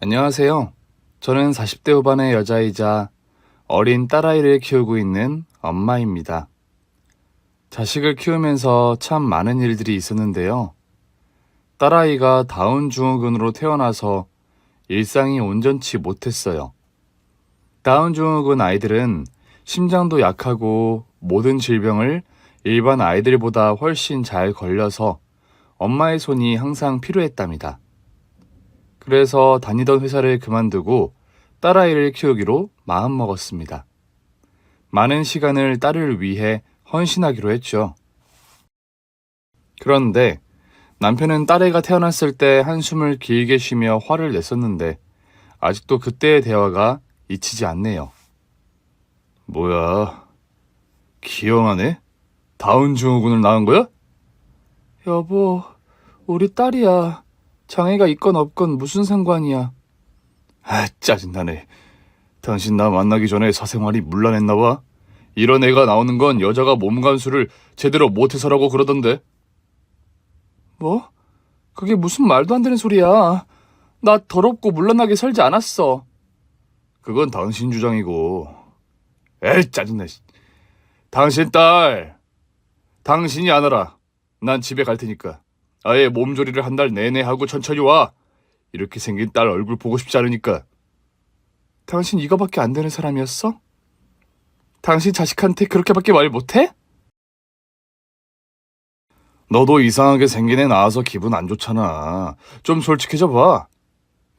안녕하세요. 저는 40대 후반의 여자이자 어린 딸아이를 키우고 있는 엄마입니다. 자식을 키우면서 참 많은 일들이 있었는데요. 딸아이가 다운 증후군으로 태어나서 일상이 온전치 못했어요. 다운 증후군 아이들은 심장도 약하고 모든 질병을 일반 아이들보다 훨씬 잘 걸려서 엄마의 손이 항상 필요했답니다. 그래서 다니던 회사를 그만두고 딸아이를 키우기로 마음먹었습니다. 많은 시간을 딸을 위해 헌신하기로 했죠. 그런데 남편은 딸애가 태어났을 때 한숨을 길게 쉬며 화를 냈었는데 아직도 그때의 대화가 잊히지 않네요. 뭐야, 기영하네? 다운 증후군을 낳은 거야? 여보, 우리 딸이야. 장애가 있건 없건 무슨 상관이야. 아, 짜증나네. 당신 나 만나기 전에 사생활이 문란했나 봐. 이런 애가 나오는 건 여자가 몸감수를 제대로 못해서라고 그러던데. 뭐? 그게 무슨 말도 안 되는 소리야. 나 더럽고 문란하게 살지 않았어. 그건 당신 주장이고. 에이, 짜증나. 당신 딸. 당신이 안 알아. 난 집에 갈 테니까. 아예 몸조리를 한 달 내내 하고 천천히 와. 이렇게 생긴 딸 얼굴 보고 싶지 않으니까. 당신 이거밖에 안 되는 사람이었어? 당신 자식한테 그렇게밖에 말 못해? 너도 이상하게 생긴 애 낳아서 기분 안 좋잖아. 좀 솔직해져 봐.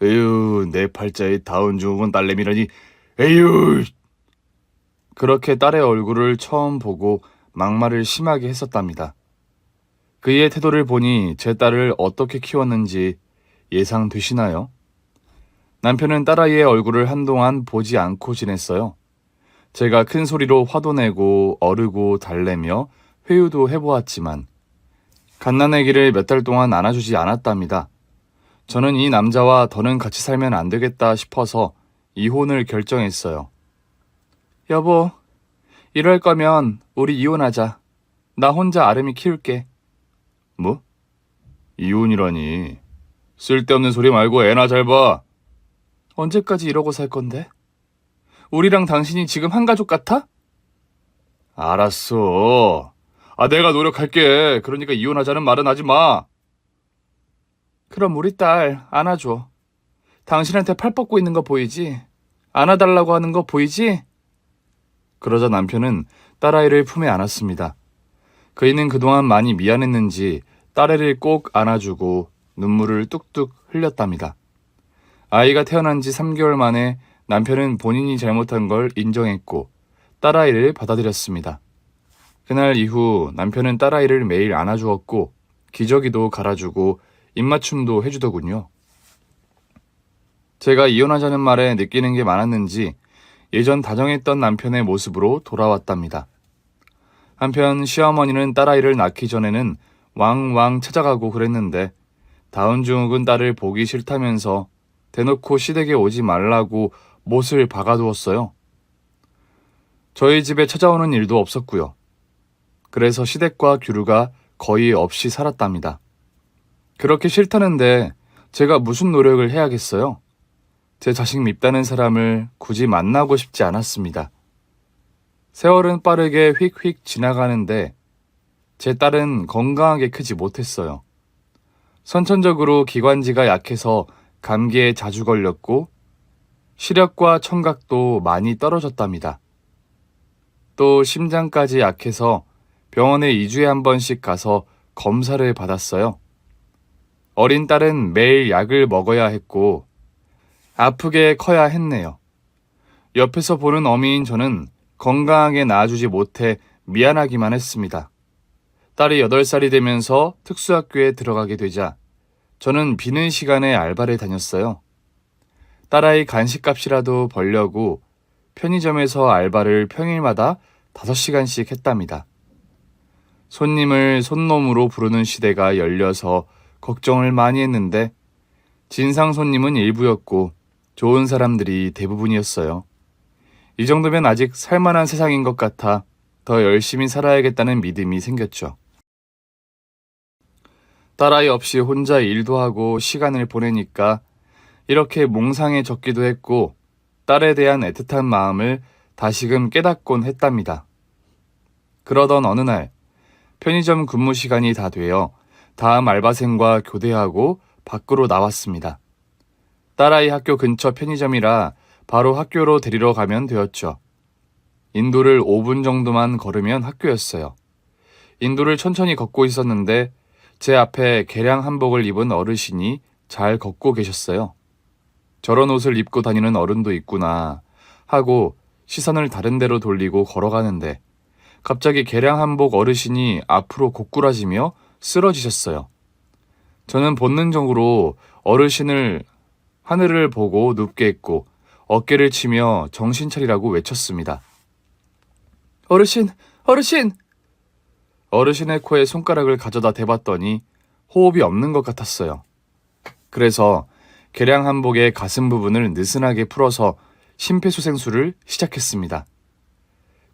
에휴, 내 팔자에 다운 증후군 딸내미라니. 에휴. 그렇게 딸의 얼굴을 처음 보고 막말을 심하게 했었답니다. 그의 태도를 보니 제 딸을 어떻게 키웠는지 예상되시나요? 남편은 딸아이의 얼굴을 한동안 보지 않고 지냈어요. 제가 큰 소리로 화도 내고 어르고 달래며 회유도 해보았지만 갓난아기를 몇 달 동안 안아주지 않았답니다. 저는 이 남자와 더는 같이 살면 안 되겠다 싶어서 이혼을 결정했어요. 여보, 이럴 거면 우리 이혼하자. 나 혼자 아름이 키울게. 뭐? 이혼이라니. 쓸데없는 소리 말고 애나 잘 봐. 언제까지 이러고 살 건데? 우리랑 당신이 지금 한 가족 같아? 알았어. 내가 노력할게. 그러니까 이혼하자는 말은 하지 마. 그럼 우리 딸 안아줘. 당신한테 팔 뻗고 있는 거 보이지? 안아달라고 하는 거 보이지? 그러자 남편은 딸아이를 품에 안았습니다. 그이는 그동안 많이 미안했는지 딸애를 꼭 안아주고 눈물을 뚝뚝 흘렸답니다. 아이가 태어난 지 3개월 만에 남편은 본인이 잘못한 걸 인정했고 딸아이를 받아들였습니다. 그날 이후 남편은 딸아이를 매일 안아주었고 기저귀도 갈아주고 입맞춤도 해주더군요. 제가 이혼하자는 말에 느끼는 게 많았는지 예전 다정했던 남편의 모습으로 돌아왔답니다. 한편 시어머니는 딸아이를 낳기 전에는 왕왕 찾아가고 그랬는데 다운증후군 딸을 보기 싫다면서 대놓고 시댁에 오지 말라고 못을 박아두었어요. 저희 집에 찾아오는 일도 없었고요. 그래서 시댁과 규류가 거의 없이 살았답니다. 그렇게 싫다는데 제가 무슨 노력을 해야겠어요? 제 자식 밉다는 사람을 굳이 만나고 싶지 않았습니다. 세월은 빠르게 휙휙 지나가는데 제 딸은 건강하게 크지 못했어요. 선천적으로 기관지가 약해서 감기에 자주 걸렸고 시력과 청각도 많이 떨어졌답니다. 또 심장까지 약해서 병원에 2주에 한 번씩 가서 검사를 받았어요. 어린 딸은 매일 약을 먹어야 했고 아프게 커야 했네요. 옆에서 보는 어미인 저는 건강하게 낳아주지 못해 미안하기만 했습니다. 딸이 8살이 되면서 특수학교에 들어가게 되자 저는 비는 시간에 알바를 다녔어요. 딸아이 간식값이라도 벌려고 편의점에서 알바를 평일마다 5시간씩 했답니다. 손님을 손놈으로 부르는 시대가 열려서 걱정을 많이 했는데 진상 손님은 일부였고 좋은 사람들이 대부분이었어요. 이 정도면 아직 살만한 세상인 것 같아 더 열심히 살아야겠다는 믿음이 생겼죠. 딸아이 없이 혼자 일도 하고 시간을 보내니까 이렇게 몽상에 젖기도 했고 딸에 대한 애틋한 마음을 다시금 깨닫곤 했답니다. 그러던 어느 날 편의점 근무 시간이 다 되어 다음 알바생과 교대하고 밖으로 나왔습니다. 딸아이 학교 근처 편의점이라 바로 학교로 데리러 가면 되었죠. 인도를 5분 정도만 걸으면 학교였어요. 인도를 천천히 걷고 있었는데 제 앞에 개량 한복을 입은 어르신이 잘 걷고 계셨어요. 저런 옷을 입고 다니는 어른도 있구나 하고 시선을 다른 데로 돌리고 걸어가는데 갑자기 개량 한복 어르신이 앞으로 고꾸라지며 쓰러지셨어요. 저는 본능적으로 어르신을 하늘을 보고 눕게 했고 어깨를 치며 정신 차리라고 외쳤습니다. 어르신! 어르신! 어르신의 코에 손가락을 가져다 대봤더니 호흡이 없는 것 같았어요. 그래서 개량 한복의 가슴 부분을 느슨하게 풀어서 심폐소생술을 시작했습니다.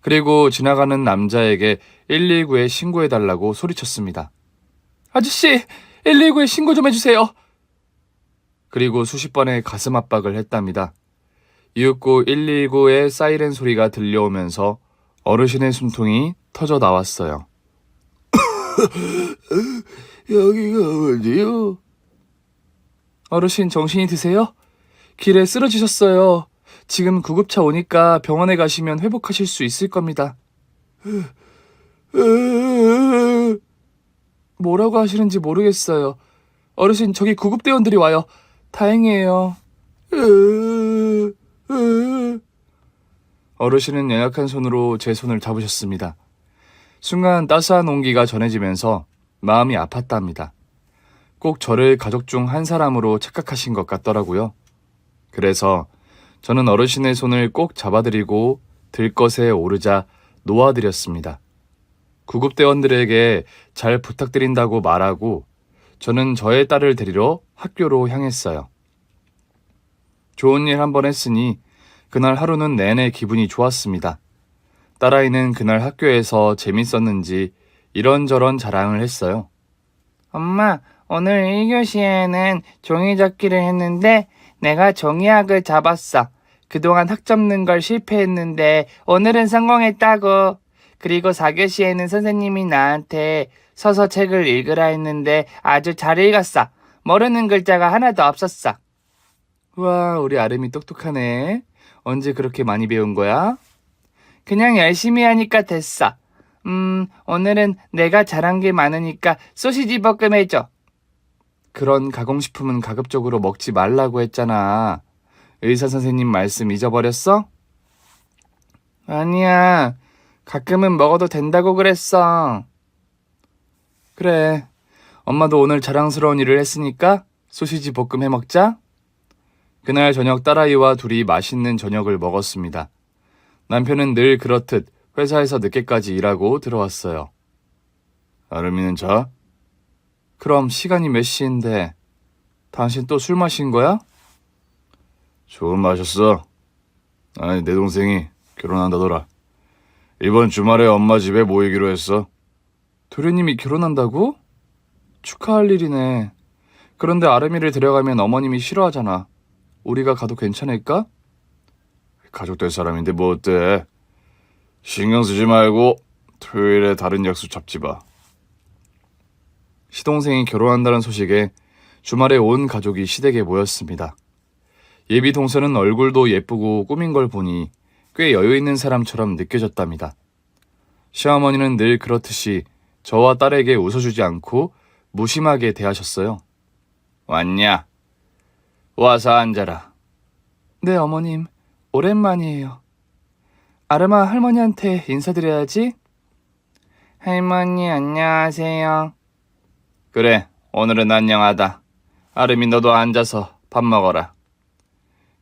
그리고 지나가는 남자에게 119에 신고해달라고 소리쳤습니다. 아저씨! 119에 신고 좀 해주세요! 그리고 수십 번의 가슴 압박을 했답니다. 이윽고 119의 사이렌 소리가 들려오면서 어르신의 숨통이 터져 나왔어요. 여기가 어디요? 어르신 정신이 드세요? 길에 쓰러지셨어요. 지금 구급차 오니까 병원에 가시면 회복하실 수 있을 겁니다. 뭐라고 하시는지 모르겠어요. 어르신 저기 구급대원들이 와요. 다행이에요. 어르신은 연약한 손으로 제 손을 잡으셨습니다. 순간 따스한 온기가 전해지면서 마음이 아팠답니다. 꼭 저를 가족 중 한 사람으로 착각하신 것 같더라고요. 그래서 저는 어르신의 손을 꼭 잡아드리고 들것에 오르자 놓아드렸습니다. 구급대원들에게 잘 부탁드린다고 말하고 저는 저의 딸을 데리러 학교로 향했어요. 좋은 일 한 번 했으니 그날 하루는 내내 기분이 좋았습니다. 딸아이는 그날 학교에서 재밌었는지 이런저런 자랑을 했어요. 엄마, 오늘 1교시에는 종이 접기를 했는데 내가 종이학을 잡았어. 그동안 학 접는 걸 실패했는데 오늘은 성공했다고. 그리고 4교시에는 선생님이 나한테 서서 책을 읽으라 했는데 아주 잘 읽었어. 모르는 글자가 하나도 없었어. 와, 우리 아름이 똑똑하네. 언제 그렇게 많이 배운 거야? 그냥 열심히 하니까 됐어. 오늘은 내가 잘한 게 많으니까 소시지 볶음 해줘. 그런 가공식품은 가급적으로 먹지 말라고 했잖아. 의사 선생님 말씀 잊어버렸어? 아니야. 가끔은 먹어도 된다고 그랬어. 그래. 엄마도 오늘 자랑스러운 일을 했으니까 소시지 볶음 해 먹자. 그날 저녁 딸아이와 둘이 맛있는 저녁을 먹었습니다. 남편은 늘 그렇듯 회사에서 늦게까지 일하고 들어왔어요. 아름이는 자? 그럼 시간이 몇 시인데 당신 또 술 마신 거야? 조금 마셨어. 아니, 내 동생이 결혼한다더라. 이번 주말에 엄마 집에 모이기로 했어. 도련님이 결혼한다고? 축하할 일이네. 그런데 아름이를 데려가면 어머님이 싫어하잖아. 우리가 가도 괜찮을까? 가족 될 사람인데 뭐 어때? 신경 쓰지 말고 토요일에 다른 약속 잡지 마. 시동생이 결혼한다는 소식에 주말에 온 가족이 시댁에 모였습니다. 예비 동서는 얼굴도 예쁘고 꾸민 걸 보니 꽤 여유 있는 사람처럼 느껴졌답니다. 시어머니는 늘 그렇듯이 저와 딸에게 웃어주지 않고 무심하게 대하셨어요. 왔냐? 와서 앉아라. 네, 어머님. 오랜만이에요. 아름아, 할머니한테 인사드려야지. 할머니, 안녕하세요. 그래, 오늘은 안녕하다. 아름이 너도 앉아서 밥 먹어라.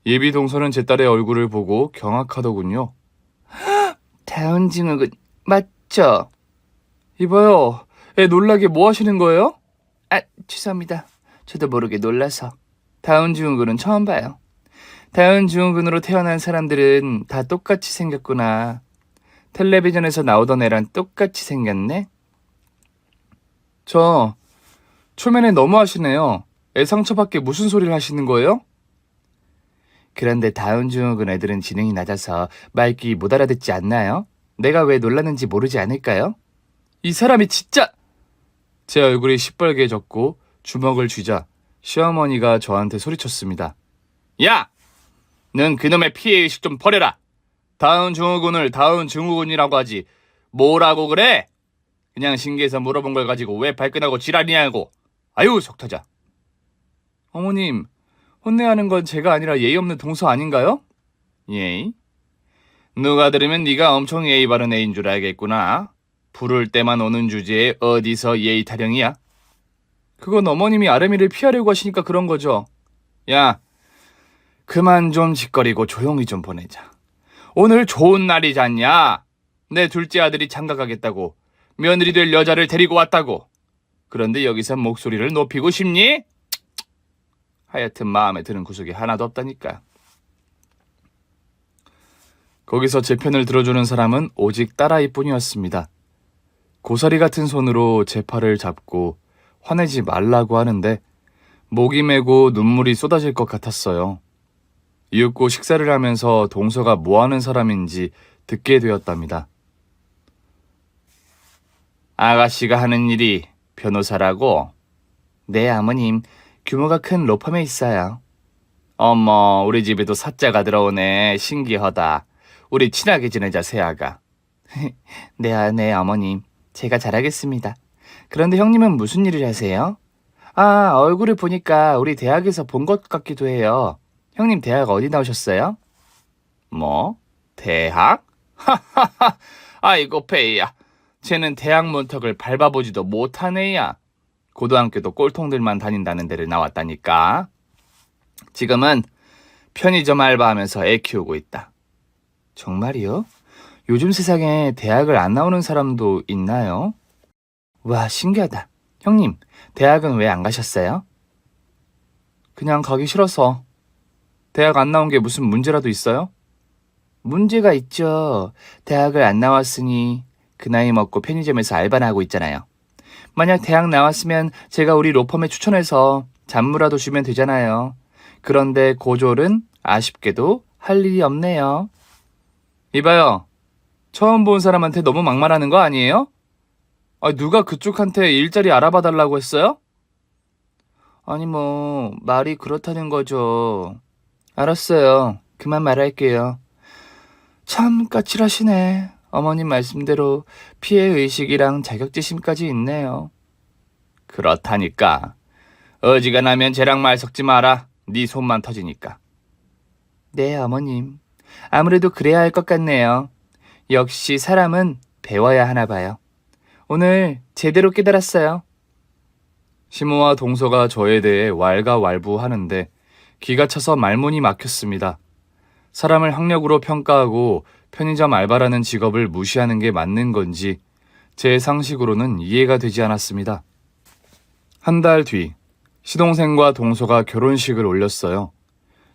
예비 동서는 제 딸의 얼굴을 보고 경악하더군요. 다운증후군 맞죠? 이봐요, 애 놀라게 뭐 하시는 거예요? 아, 죄송합니다. 저도 모르게 놀라서. 다운증후군은 처음 봐요. 다운증후군으로 태어난 사람들은 다 똑같이 생겼구나. 텔레비전에서 나오던 애랑 똑같이 생겼네. 저 초면에 너무하시네요. 애 상처받게 무슨 소리를 하시는 거예요? 그런데 다운증후군 애들은 지능이 낮아서 말귀 못 알아듣지 않나요? 내가 왜 놀랐는지 모르지 않을까요? 이 사람이 진짜! 제 얼굴이 시뻘개졌고 주먹을 쥐자 시어머니가 저한테 소리쳤습니다. 야! 넌 그놈의 피해의식 좀 버려라. 다운증후군을 다운증후군이라고 하지 뭐라고 그래? 그냥 신기해서 물어본 걸 가지고 왜 발끈하고 지랄이냐고. 아유 속 터져. 어머님, 혼내야 하는 건 제가 아니라 예의 없는 동서 아닌가요? 예의? 누가 들으면 네가 엄청 예의 바른 애인 줄 알겠구나. 부를 때만 오는 주제에 어디서 예의 타령이야? 그건 어머님이 아름이를 피하려고 하시니까 그런 거죠. 야, 그만 좀 짓거리고 조용히 좀 보내자. 오늘 좋은 날이잖냐? 내 둘째 아들이 장가가겠다고 며느리 될 여자를 데리고 왔다고. 그런데 여기서 목소리를 높이고 싶니? 하여튼 마음에 드는 구석이 하나도 없다니까. 거기서 제 편을 들어주는 사람은 오직 딸아이뿐이었습니다. 고사리 같은 손으로 제 팔을 잡고 화내지 말라고 하는데 목이 메고 눈물이 쏟아질 것 같았어요. 이윽고 식사를 하면서 동서가 뭐 하는 사람인지 듣게 되었답니다. 아가씨가 하는 일이 변호사라고? 네, 어머님. 규모가 큰 로펌에 있어요. 어머, 우리 집에도 사자가 들어오네. 신기하다. 우리 친하게 지내자, 새아가. 네, 어머님. 제가 잘하겠습니다. 그런데 형님은 무슨 일을 하세요? 아, 얼굴을 보니까 우리 대학에서 본 것 같기도 해요. 형님 대학 어디 나오셨어요? 뭐? 대학? 하하하. 아이고 페이야. 쟤는 대학 문턱을 밟아보지도 못한 애야. 고등학교도 꼴통들만 다닌다는 데를 나왔다니까. 지금은 편의점 알바하면서 애 키우고 있다. 정말이요? 요즘 세상에 대학을 안 나오는 사람도 있나요? 와, 신기하다. 형님, 대학은 왜 안 가셨어요? 그냥 가기 싫어서. 대학 안 나온 게 무슨 문제라도 있어요? 문제가 있죠. 대학을 안 나왔으니 그 나이 먹고 편의점에서 알바나 하고 있잖아요. 만약 대학 나왔으면 제가 우리 로펌에 추천해서 잡무라도 주면 되잖아요. 그런데 고졸은 아쉽게도 할 일이 없네요. 이봐요. 처음 본 사람한테 너무 막말하는 거 아니에요? 누가 그쪽한테 일자리 알아봐 달라고 했어요? 아니 뭐 말이 그렇다는 거죠. 알았어요. 그만 말할게요. 참 까칠하시네. 어머님 말씀대로 피해의식이랑 자격지심까지 있네요. 그렇다니까. 어지간하면 쟤랑 말 섞지 마라. 네 손만 터지니까. 네, 어머님. 아무래도 그래야 할 것 같네요. 역시 사람은 배워야 하나 봐요. 오늘 제대로 깨달았어요. 시모와 동서가 저에 대해 왈가왈부하는데 기가 차서 말문이 막혔습니다. 사람을 학력으로 평가하고 편의점 알바라는 직업을 무시하는 게 맞는 건지 제 상식으로는 이해가 되지 않았습니다. 한 달 뒤, 시동생과 동서가 결혼식을 올렸어요.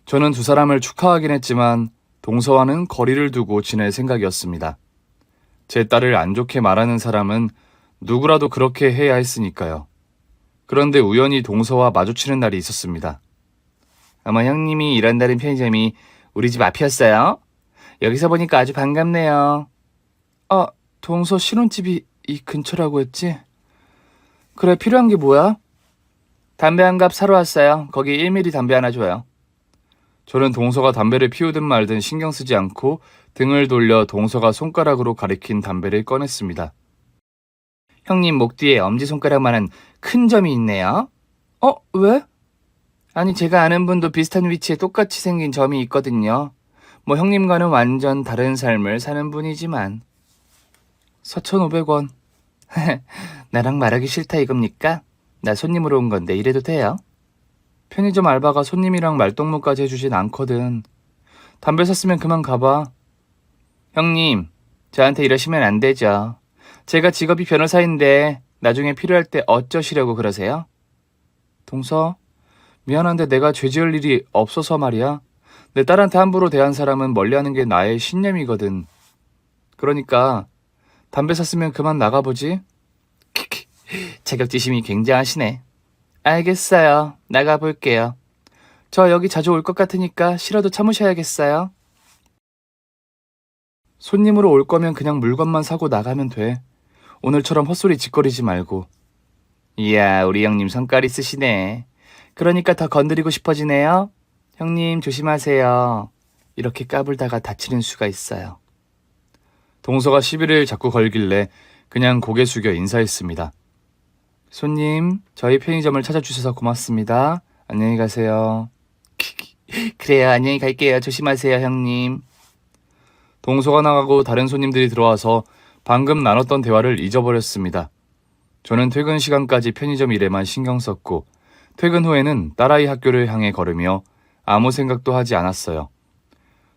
저는 두 사람을 축하하긴 했지만 동서와는 거리를 두고 지낼 생각이었습니다. 제 딸을 안 좋게 말하는 사람은 누구라도 그렇게 해야 했으니까요. 그런데 우연히 동서와 마주치는 날이 있었습니다. 어머, 형님이 일한다는 편의점이 우리 집 앞이었어요? 여기서 보니까 아주 반갑네요. 동서 신혼집이 이 근처라고 했지? 그래, 필요한 게 뭐야? 담배 한 갑 사러 왔어요. 거기 1mm 담배 하나 줘요. 저는 동서가 담배를 피우든 말든 신경 쓰지 않고 등을 돌려 동서가 손가락으로 가리킨 담배를 꺼냈습니다. 형님 목 뒤에 엄지손가락만한 큰 점이 있네요. 왜? 아니, 제가 아는 분도 비슷한 위치에 똑같이 생긴 점이 있거든요. 뭐 형님과는 완전 다른 삶을 사는 분이지만. 4,500원. 나랑 말하기 싫다 이겁니까? 나 손님으로 온 건데 이래도 돼요? 편의점 알바가 손님이랑 말동무까지 해주진 않거든. 담배 샀으면 그만 가봐. 형님, 저한테 이러시면 안 되죠. 제가 직업이 변호사인데 나중에 필요할 때 어쩌시려고 그러세요? 동서, 미안한데 내가 죄 지을 일이 없어서 말이야. 내 딸한테 함부로 대한 사람은 멀리하는 게 나의 신념이거든. 그러니까 담배 샀으면 그만 나가보지. 자격지심이 굉장하시네. 알겠어요. 나가볼게요. 저 여기 자주 올 것 같으니까 싫어도 참으셔야겠어요. 손님으로 올 거면 그냥 물건만 사고 나가면 돼. 오늘처럼 헛소리 짓거리지 말고. 이야, 우리 형님 성깔 있으시네. 그러니까 더 건드리고 싶어지네요. 형님 조심하세요. 이렇게 까불다가 다치는 수가 있어요. 동서가 시비를 자꾸 걸길래 그냥 고개 숙여 인사했습니다. 손님, 저희 편의점을 찾아주셔서 고맙습니다. 안녕히 가세요. 그래요, 안녕히 갈게요. 조심하세요, 형님. 동서가 나가고 다른 손님들이 들어와서 방금 나눴던 대화를 잊어버렸습니다. 저는 퇴근 시간까지 편의점 일에만 신경 썼고 퇴근 후에는 딸아이 학교를 향해 걸으며 아무 생각도 하지 않았어요.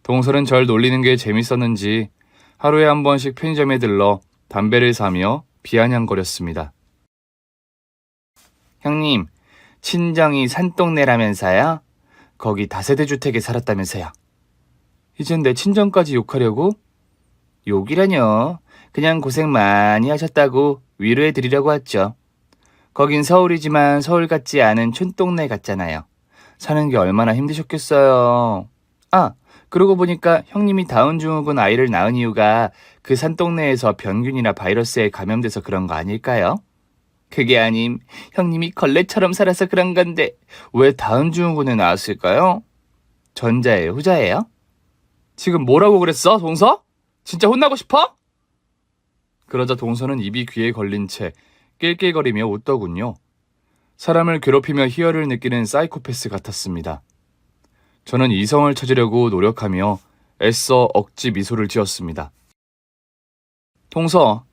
동서는 절 놀리는 게 재밌었는지 하루에 한 번씩 편의점에 들러 담배를 사며 비아냥거렸습니다. 형님, 친정이 산동네라면서요? 거기 다세대 주택에 살았다면서요. 이젠 내 친정까지 욕하려고? 욕이라뇨. 그냥 고생 많이 하셨다고 위로해 드리려고 왔죠. 거긴 서울이지만 서울 같지 않은 촌동네 같잖아요. 사는 게 얼마나 힘드셨겠어요. 아, 그러고 보니까 형님이 다운증후군 아이를 낳은 이유가 그 산동네에서 병균이나 바이러스에 감염돼서 그런 거 아닐까요? 그게 아님, 형님이 걸레처럼 살아서 그런 건데 왜 다운증후군에 낳았을까요? 전자예요, 후자예요? 지금 뭐라고 그랬어, 동서? 진짜 혼나고 싶어? 그러자 동서는 입이 귀에 걸린 채 낄낄거리며 웃더군요. 사람을 괴롭히며 희열을 느끼는 사이코패스 같았습니다. 저는 이성을 찾으려고 노력하며 애써 억지 미소를 지었습니다. 동서,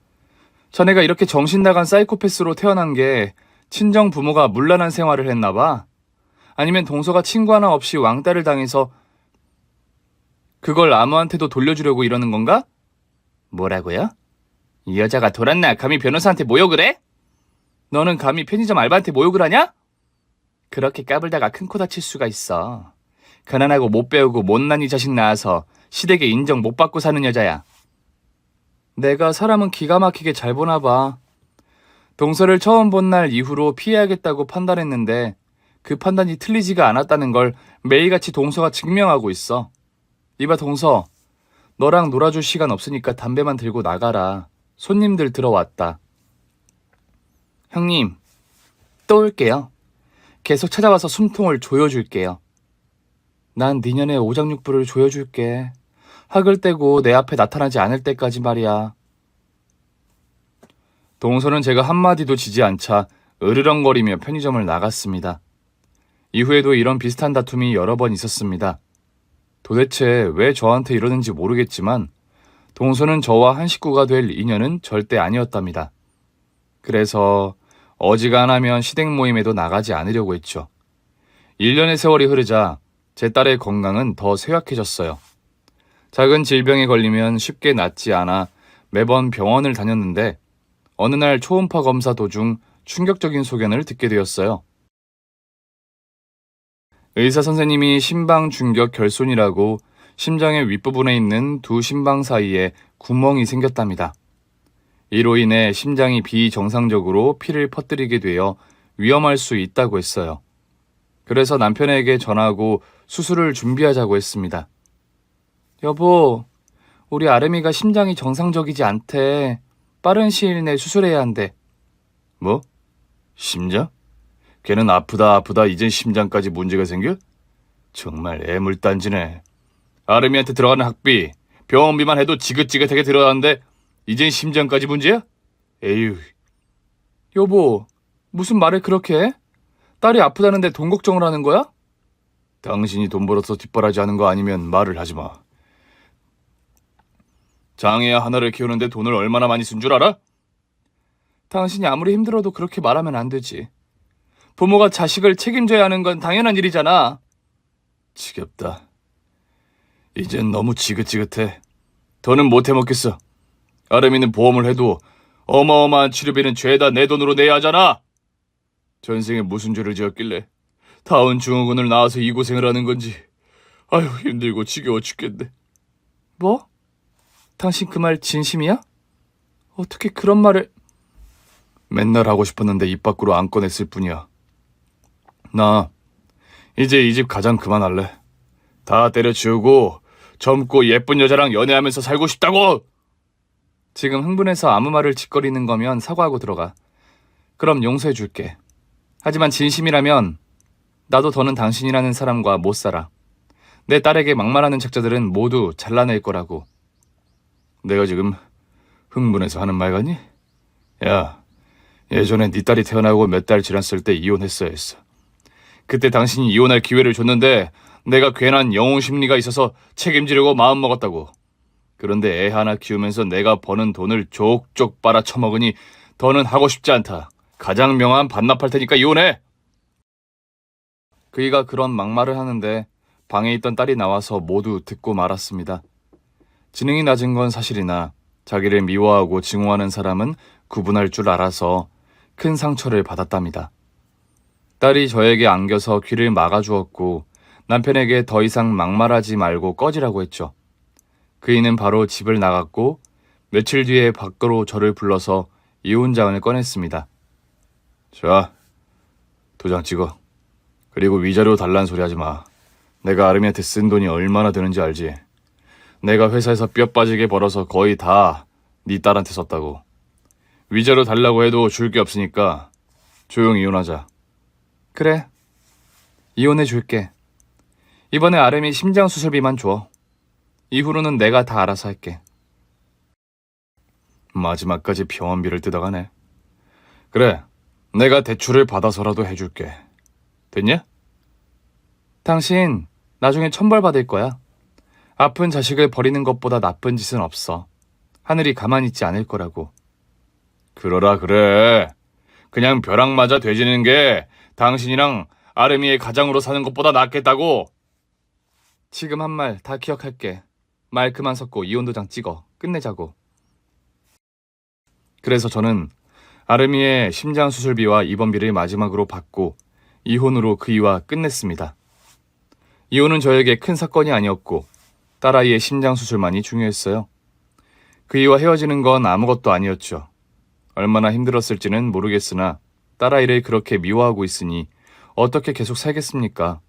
자네가 이렇게 정신 나간 사이코패스로 태어난 게 친정 부모가 문란한 생활을 했나 봐. 아니면 동서가 친구 하나 없이 왕따를 당해서 그걸 아무한테도 돌려주려고 이러는 건가? 뭐라고요? 이 여자가 돌았나? 감히 변호사한테 모욕을 해? 너는 감히 편의점 알바한테 모욕을 하냐? 그렇게 까불다가 큰 코 다칠 수가 있어. 가난하고 못 배우고 못난 이 자식 낳아서 시댁에 인정 못 받고 사는 여자야. 내가 사람은 기가 막히게 잘 보나 봐. 동서를 처음 본 날 이후로 피해야겠다고 판단했는데 그 판단이 틀리지가 않았다는 걸 매일같이 동서가 증명하고 있어. 이봐 동서, 너랑 놀아줄 시간 없으니까 담배만 들고 나가라. 손님들 들어왔다. 형님, 또 올게요. 계속 찾아와서 숨통을 조여줄게요. 난 니년의 오장육부를 조여줄게. 학을 떼고 내 앞에 나타나지 않을 때까지 말이야. 동서는 제가 한마디도 지지 않자 으르렁거리며 편의점을 나갔습니다. 이후에도 이런 비슷한 다툼이 여러 번 있었습니다. 도대체 왜 저한테 이러는지 모르겠지만 동서는 저와 한 식구가 될 인연은 절대 아니었답니다. 그래서 어지간하면 시댁 모임에도 나가지 않으려고 했죠. 1년의 세월이 흐르자 제 딸의 건강은 더 쇠약해졌어요. 작은 질병에 걸리면 쉽게 낫지 않아 매번 병원을 다녔는데 어느 날 초음파 검사 도중 충격적인 소견을 듣게 되었어요. 의사 선생님이 심방 중격 결손이라고 심장의 윗부분에 있는 두 심방 사이에 구멍이 생겼답니다. 이로 인해 심장이 비정상적으로 피를 퍼뜨리게 되어 위험할 수 있다고 했어요. 그래서 남편에게 전화하고 수술을 준비하자고 했습니다. 여보, 우리 아름이가 심장이 정상적이지 않대. 빠른 시일 내에 수술해야 한대. 뭐? 심장? 걔는 아프다 이젠 심장까지 문제가 생겨? 정말 애물단지네. 아름이한테 들어가는 학비, 병원비만 해도 지긋지긋하게 들어가는데 이젠 심장까지 문제야? 에휴. 여보, 무슨 말을 그렇게 해? 딸이 아프다는데 돈 걱정을 하는 거야? 당신이 돈 벌어서 뒷바라지 하는 거 아니면 말을 하지 마. 장애아 하나를 키우는데 돈을 얼마나 많이 쓴 줄 알아? 당신이 아무리 힘들어도 그렇게 말하면 안 되지. 부모가 자식을 책임져야 하는 건 당연한 일이잖아. 지겹다. 이젠 너무 지긋지긋해. 더는 못 해먹겠어. 아름이는 보험을 해도 어마어마한 치료비는 죄다 내 돈으로 내야 하잖아. 전생에 무슨 죄를 지었길래 다운 증후군을 낳아서 이 고생을 하는 건지. 아유, 힘들고 지겨워 죽겠네. 뭐? 당신 그 말 진심이야? 어떻게 그런 말을... 맨날 하고 싶었는데 입 밖으로 안 꺼냈을 뿐이야. 나 이제 이 집 가장 그만할래. 다 때려치우고 젊고 예쁜 여자랑 연애하면서 살고 싶다고! 지금 흥분해서 아무 말을 짓거리는 거면 사과하고 들어가. 그럼 용서해 줄게. 하지만 진심이라면 나도 더는 당신이라는 사람과 못 살아. 내 딸에게 막말하는 작자들은 모두 잘라낼 거라고. 내가 지금 흥분해서 하는 말 같니? 야, 예전에 네 딸이 태어나고 몇 달 지났을 때 이혼했어야 했어. 그때 당신이 이혼할 기회를 줬는데 내가 괜한 영웅 심리가 있어서 책임지려고 마음먹었다고. 그런데 애 하나 키우면서 내가 버는 돈을 족족 빨아 처먹으니 더는 하고 싶지 않다. 가장 명한 반납할 테니까 이혼해! 그이가 그런 막말을 하는데 방에 있던 딸이 나와서 모두 듣고 말았습니다. 지능이 낮은 건 사실이나 자기를 미워하고 증오하는 사람은 구분할 줄 알아서 큰 상처를 받았답니다. 딸이 저에게 안겨서 귀를 막아주었고 남편에게 더 이상 막말하지 말고 꺼지라고 했죠. 그이는 바로 집을 나갔고 며칠 뒤에 밖으로 저를 불러서 이혼장을 꺼냈습니다. 자, 도장 찍어. 그리고 위자료 달란 소리 하지 마. 내가 아름이한테 쓴 돈이 얼마나 드는지 알지? 내가 회사에서 뼈 빠지게 벌어서 거의 다 네 딸한테 썼다고. 위자료 달라고 해도 줄 게 없으니까 조용히 이혼하자. 그래, 이혼해 줄게. 이번에 아름이 심장 수술비만 줘. 이후로는 내가 다 알아서 할게. 마지막까지 병원비를 뜯어가네. 그래, 내가 대출을 받아서라도 해줄게. 됐냐? 당신 나중에 천벌 받을 거야. 아픈 자식을 버리는 것보다 나쁜 짓은 없어. 하늘이 가만히 있지 않을 거라고. 그러라 그래. 그냥 벼락 맞아 돼지는 게 당신이랑 아름이의 가장으로 사는 것보다 낫겠다고. 지금 한 말 다 기억할게. 말 그만 섞고 이혼 도장 찍어. 끝내자고. 그래서 저는 아름이의 심장 수술비와 입원비를 마지막으로 받고 이혼으로 그이와 끝냈습니다. 이혼은 저에게 큰 사건이 아니었고 딸아이의 심장 수술만이 중요했어요. 그이와 헤어지는 건 아무것도 아니었죠. 얼마나 힘들었을지는 모르겠으나 딸아이를 그렇게 미워하고 있으니 어떻게 계속 살겠습니까?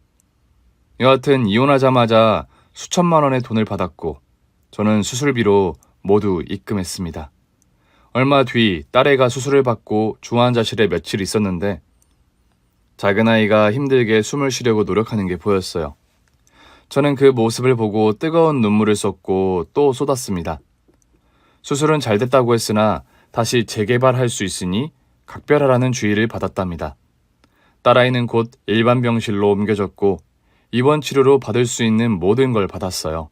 여하튼 이혼하자마자 수천만 원의 돈을 받았고 저는 수술비로 모두 입금했습니다. 얼마 뒤 딸애가 수술을 받고 중환자실에 며칠 있었는데 작은 아이가 힘들게 숨을 쉬려고 노력하는 게 보였어요. 저는 그 모습을 보고 뜨거운 눈물을 쏟고 또 쏟았습니다. 수술은 잘 됐다고 했으나 다시 재개발할 수 있으니 각별하라는 주의를 받았답니다. 딸아이는 곧 일반 병실로 옮겨졌고 입원 치료로 받을 수 있는 모든 걸 받았어요.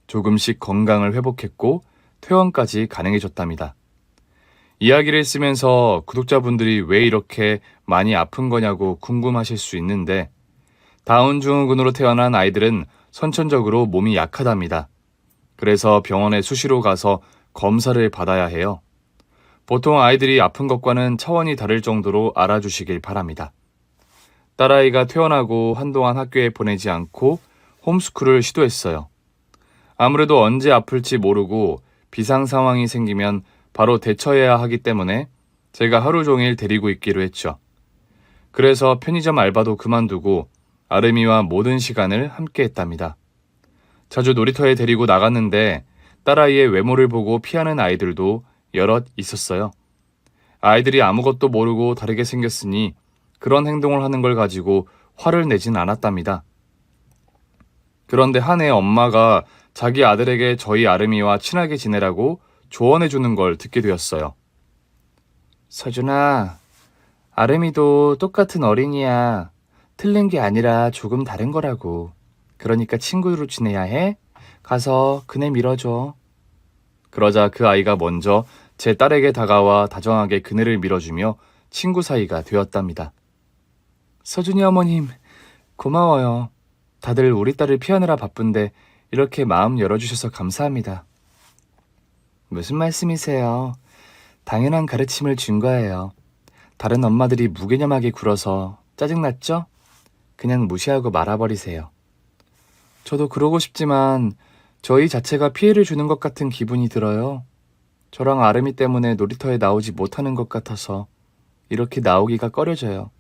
조금씩 건강을 회복했고 퇴원까지 가능해졌답니다. 이야기를 쓰면서 구독자분들이 왜 이렇게 많이 아픈 거냐고 궁금하실 수 있는데 다운 증후군으로 태어난 아이들은 선천적으로 몸이 약하답니다. 그래서 병원에 수시로 가서 검사를 받아야 해요. 보통 아이들이 아픈 것과는 차원이 다를 정도로 알아주시길 바랍니다. 딸아이가 퇴원하고 한동안 학교에 보내지 않고 홈스쿨을 시도했어요. 아무래도 언제 아플지 모르고 비상 상황이 생기면 바로 대처해야 하기 때문에 제가 하루 종일 데리고 있기로 했죠. 그래서 편의점 알바도 그만두고 아름이와 모든 시간을 함께 했답니다. 자주 놀이터에 데리고 나갔는데 딸아이의 외모를 보고 피하는 아이들도 여럿 있었어요. 아이들이 아무것도 모르고 다르게 생겼으니 그런 행동을 하는 걸 가지고 화를 내진 않았답니다. 그런데 한 해 엄마가 자기 아들에게 저희 아름이와 친하게 지내라고 조언해 주는 걸 듣게 되었어요. 서준아, 아름이도 똑같은 어린이야. 틀린 게 아니라 조금 다른 거라고. 그러니까 친구로 지내야 해. 가서 그네 밀어줘. 그러자 그 아이가 먼저 제 딸에게 다가와 다정하게 그네를 밀어주며 친구 사이가 되었답니다. 서준이 어머님, 고마워요. 다들 우리 딸을 피하느라 바쁜데 이렇게 마음 열어주셔서 감사합니다. 무슨 말씀이세요? 당연한 가르침을 준 거예요. 다른 엄마들이 무개념하게 굴어서 짜증났죠? 그냥 무시하고 말아버리세요. 저도 그러고 싶지만 저희 자체가 피해를 주는 것 같은 기분이 들어요. 저랑 아름이 때문에 놀이터에 나오지 못하는 것 같아서 이렇게 나오기가 꺼려져요.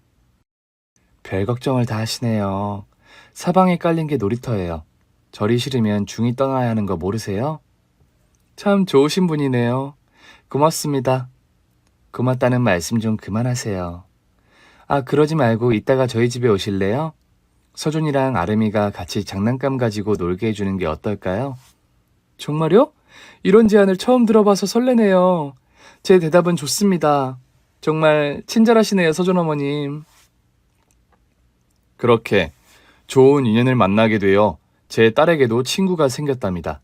별 걱정을 다 하시네요. 사방에 깔린 게 놀이터예요. 절이 싫으면 중이 떠나야 하는 거 모르세요? 참 좋으신 분이네요. 고맙습니다. 고맙다는 말씀 좀 그만하세요. 아, 그러지 말고 이따가 저희 집에 오실래요? 서준이랑 아름이가 같이 장난감 가지고 놀게 해주는 게 어떨까요? 정말요? 이런 제안을 처음 들어봐서 설레네요. 제 대답은 좋습니다. 정말 친절하시네요, 서준 어머님. 그렇게 좋은 인연을 만나게 되어 제 딸에게도 친구가 생겼답니다.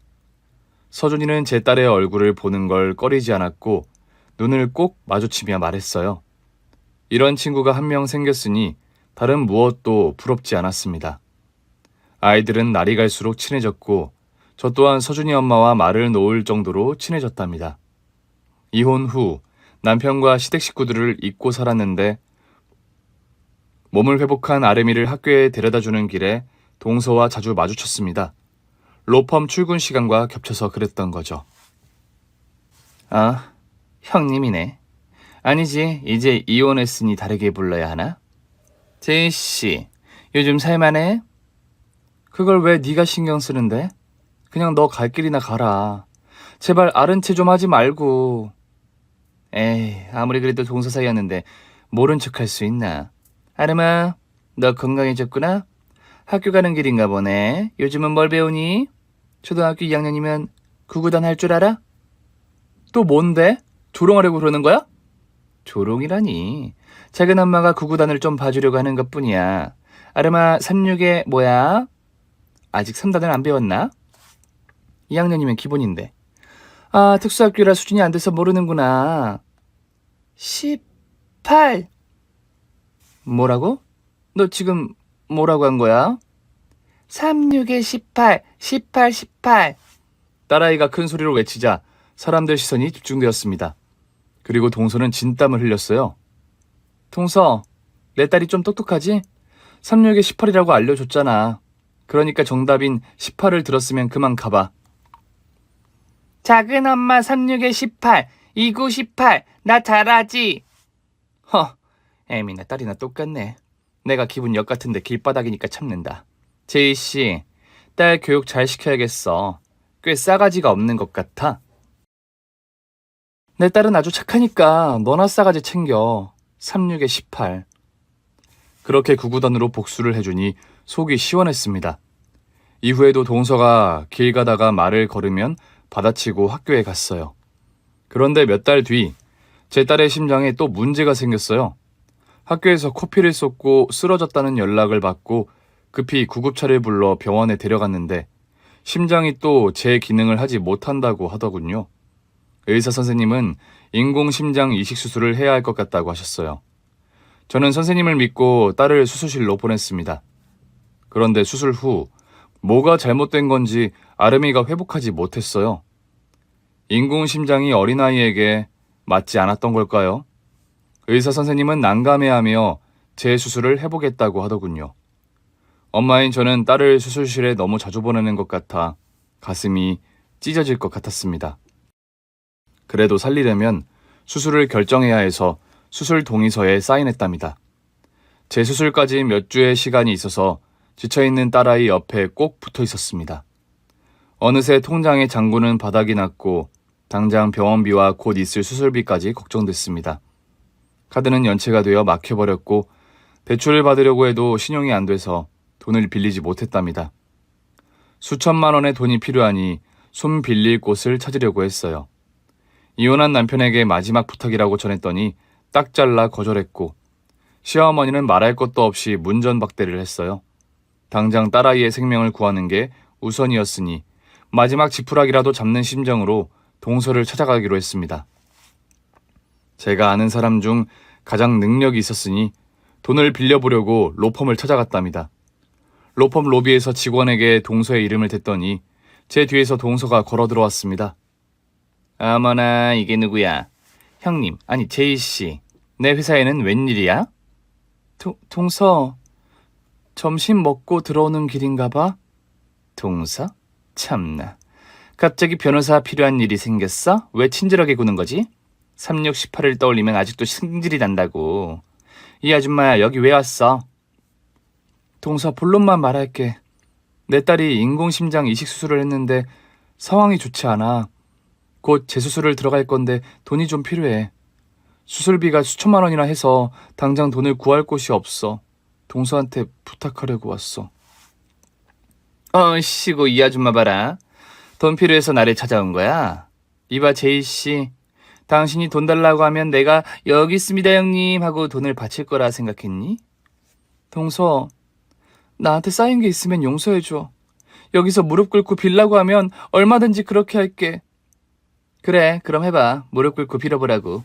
서준이는 제 딸의 얼굴을 보는 걸 꺼리지 않았고 눈을 꼭 마주치며 말했어요. 이런 친구가 한 명 생겼으니 다른 무엇도 부럽지 않았습니다. 아이들은 날이 갈수록 친해졌고 저 또한 서준이 엄마와 말을 놓을 정도로 친해졌답니다. 이혼 후 남편과 시댁 식구들을 잊고 살았는데 몸을 회복한 아름이를 학교에 데려다주는 길에 동서와 자주 마주쳤습니다. 로펌 출근 시간과 겹쳐서 그랬던 거죠. 아, 형님이네. 아니지, 이제 이혼했으니 다르게 불러야 하나? 제이씨, 요즘 살만해? 그걸 왜 네가 신경 쓰는데? 그냥 너 갈 길이나 가라. 제발 아른 체 좀 하지 말고. 에이, 아무리 그래도 동서 사이였는데 모른 척 할 수 있나? 아름아, 너 건강해졌구나? 학교 가는 길인가 보네. 요즘은 뭘 배우니? 초등학교 2학년이면 구구단 할 줄 알아? 또 뭔데? 조롱하려고 그러는 거야? 조롱이라니. 작은 엄마가 구구단을 좀 봐주려고 하는 것뿐이야. 아름아, 36에 뭐야? 아직 3단을 안 배웠나? 2학년이면 기본인데. 아, 특수학교라 수준이 안 돼서 모르는구나. 18. 뭐라고? 너 지금 뭐라고 한 거야? 36에 18, 18, 18. 딸아이가 큰 소리로 외치자 사람들 시선이 집중되었습니다. 그리고 동서는 진땀을 흘렸어요. 동서, 내 딸이 좀 똑똑하지? 36에 18이라고 알려줬잖아. 그러니까 정답인 18을 들었으면 그만 가봐. 작은 엄마 36에 18, 29, 18. 나 잘하지? 애미나 딸이나 똑같네. 내가 기분 역 같은데 길바닥이니까 참는다. 제이씨, 딸 교육 잘 시켜야겠어. 꽤 싸가지가 없는 것 같아. 내 딸은 아주 착하니까 너나 싸가지 챙겨. 36에 18. 그렇게 구구단으로 복수를 해주니 속이 시원했습니다. 이후에도 동서가 길 가다가 말을 걸으면 받아치고 학교에 갔어요. 그런데 몇 달 뒤 제 딸의 심장에 또 문제가 생겼어요. 학교에서 코피를 쏟고 쓰러졌다는 연락을 받고 급히 구급차를 불러 병원에 데려갔는데 심장이 또 제 기능을 하지 못한다고 하더군요. 의사 선생님은 인공심장 이식 수술을 해야 할 것 같다고 하셨어요. 저는 선생님을 믿고 딸을 수술실로 보냈습니다. 그런데 수술 후 뭐가 잘못된 건지 아름이가 회복하지 못했어요. 인공심장이 어린아이에게 맞지 않았던 걸까요? 의사 선생님은 난감해하며 제 수술을 해보겠다고 하더군요. 엄마인 저는 딸을 수술실에 너무 자주 보내는 것 같아 가슴이 찢어질 것 같았습니다. 그래도 살리려면 수술을 결정해야 해서 수술 동의서에 사인했답니다. 제 수술까지 몇 주의 시간이 있어서 지쳐있는 딸아이 옆에 꼭 붙어 있었습니다. 어느새 통장의 잔고는 바닥이 났고 당장 병원비와 곧 있을 수술비까지 걱정됐습니다. 카드는 연체가 되어 막혀버렸고 대출을 받으려고 해도 신용이 안 돼서 돈을 빌리지 못했답니다. 수천만 원의 돈이 필요하니 손 빌릴 곳을 찾으려고 했어요. 이혼한 남편에게 마지막 부탁이라고 전했더니 딱 잘라 거절했고 시어머니는 말할 것도 없이 문전박대를 했어요. 당장 딸아이의 생명을 구하는 게 우선이었으니 마지막 지푸라기라도 잡는 심정으로 동서를 찾아가기로 했습니다. 제가 아는 사람 중 가장 능력이 있었으니 돈을 빌려보려고 로펌을 찾아갔답니다. 로펌 로비에서 직원에게 동서의 이름을 댔더니 제 뒤에서 동서가 걸어 들어왔습니다. 어머나, 이게 누구야? 형님, 아니 제이씨, 내 회사에는 웬일이야? 동서, 점심 먹고 들어오는 길인가 봐? 동서? 참나. 갑자기 변호사 필요한 일이 생겼어? 왜 친절하게 구는 거지? 3618을 떠올리면 아직도 승질이 난다고. 이 아줌마야, 여기 왜 왔어? 동서 본론만 말할게. 내 딸이 인공심장 이식 수술을 했는데 상황이 좋지 않아. 곧 재수술을 들어갈 건데 돈이 좀 필요해. 수술비가 수천만 원이나 해서 당장 돈을 구할 곳이 없어. 동서한테 부탁하려고 왔어. 시고 이 아줌마 봐라. 돈 필요해서 나를 찾아온 거야? 이봐 제이씨. 당신이 돈 달라고 하면 내가 여기 있습니다 형님 하고 돈을 바칠 거라 생각했니? 동서, 나한테 쌓인 게 있으면 용서해줘. 여기서 무릎 꿇고 빌라고 하면 얼마든지 그렇게 할게. 그래, 그럼 해봐. 무릎 꿇고 빌어보라고.